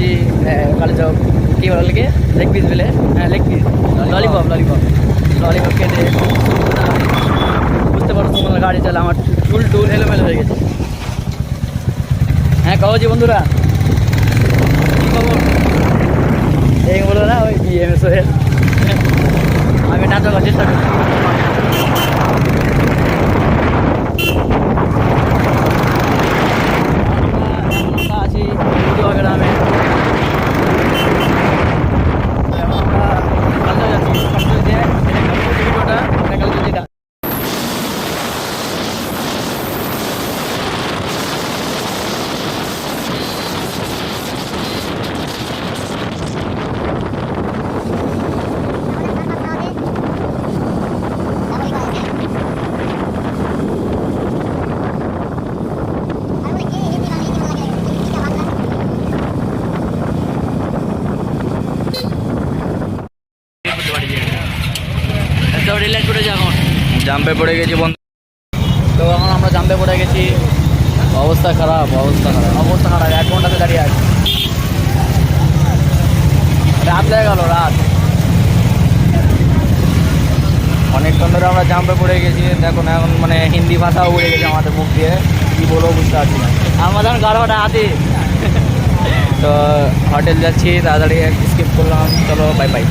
যাচ্ছি কালীচক কী বলে কি লেগ পিস বলে, হ্যাঁ leg piece, lollipop lollipop lollipop খেতে বুঝতে পারো তোমার গাড়ি চালা আমার চুল টুল এলোমেলো হয়ে গেছে। হ্যাঁ কহো জি বন্ধুরা, কী খবর? এই বলো না ওই বিএমএস এর আমি নাচ করার চেষ্টা করছি। আছি গ্রামে, আমরা যাচ্ছি ভিডিওটা যেটা রিলেট করেছি এখন জাম্পে পড়ে গেছি বন্ধু। তো এখন আমরা জাম্পে পড়ে গেছি, অবস্থা খারাপ অবস্থা খারাপ অবস্থা খারাপ। 1 ঘন্টাতে দাঁড়িয়ে আছে, রাত লেগে গেল রাত। অনেকক্ষণ ধরে আমরা জাম্পে পড়ে গেছি, দেখুন এখন মানে হিন্দি ভাষাও উড়ে গেছে আমাদের মুখ দিয়ে, কী বলবো বুঝতে পারছি না। আমরা যখন গাড়োটা হাতে তো হোটেল যাচ্ছি, তাড়াতাড়ি স্কিপ করলাম, চলো বাই বাই।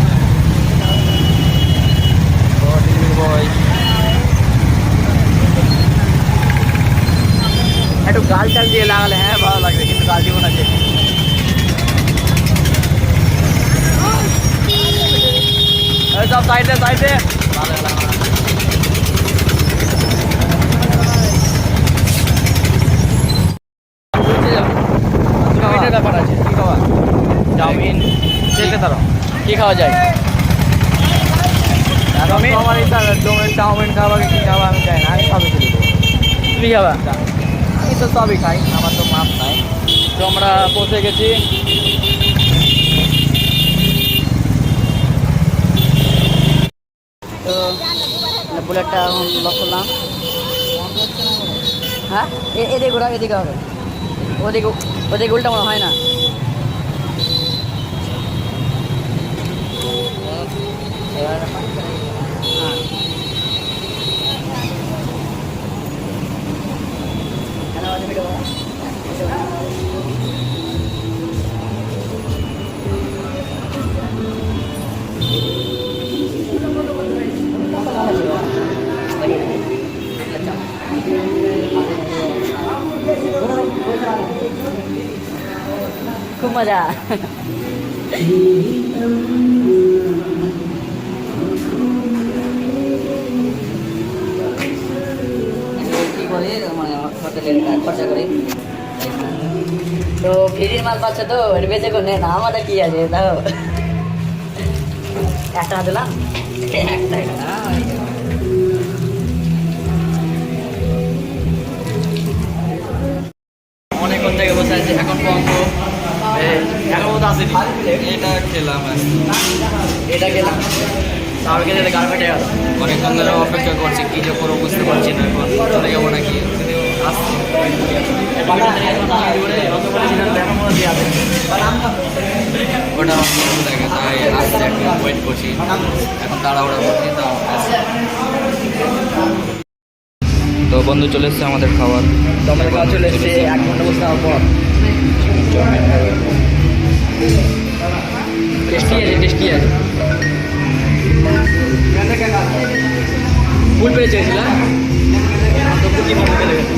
একটু গাল টাল দিয়ে লাগালে হ্যাঁ ভালো লাগবে, কিন্তু গাল দিব না যে। সব সাইডে সাইডে ব্যাপার আছে। কী খাওয়া? চাউমিন খেতে পারো, কী খাওয়া যায়? আমার ইচ্ছা চাউমিন খাওয়া কি খাওয়া আমি চাই না, আমি সবই খেয়ে দেবো। তুমি খাবা? আমি তো সবই খাই, আমার তো মাপ নাই। তো আমরা পৌঁছে গেছি, তো বুলেটটা লক করলাম। হ্যাঁ এদিকে ঘোরা, এদিকে হবে, ওদিকে ওদিকে উল্টা মনে হয় না। খুব মজা। খরচা করি তো ফ্রির মাল পাচ্ছে, তো এটা বেঁচে করে না, আমাদের কি আছে তাও। একটা দিলাম অনেকক্ষণ থেকে বসে আছে, এখন পর্যন্ত আসেনি। এটা খেলাম, এটা খেলাম, তারপর খেলে গাড়ি ফেটে গেল। অনেকক্ষণ ধরে অপেক্ষা করছি, কী যে করবো বুঝতে পারছি না, এখন চলে যাবো নাকি আসছি। ওটা দেখে তাই আসছে, একটু ওয়েট করছি, এখন তাড়াহুড়া করছি। তো বন্ধু চলে এসছে আমাদের খাবার, তো আমাদের খাওয়া চলে এসছে 1 ঘন্টা বসে যাওয়ার পর। টেস্টি আছে, টেস্টি আছে। ফুল পেয়ে চেয়েছিলাম তো কি মনে পেলে গেছে।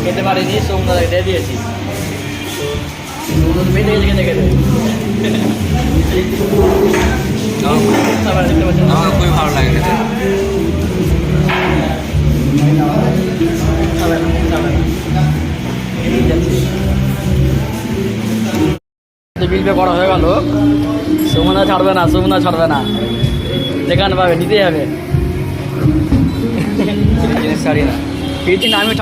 খেতে পারিনি, সোমবার দিয়ে দিয়েছি, মেটে গেছে খেতে খেতে। আমার খুবই ভালো লাগে খেতে। বিল পে করা হয়ে গেল, সুমনা ছাড়বে না, সুমনা ছাড়বে না, যেখানে পাবে নিতেই হবে। জিনিস ছাড়ি না, আমি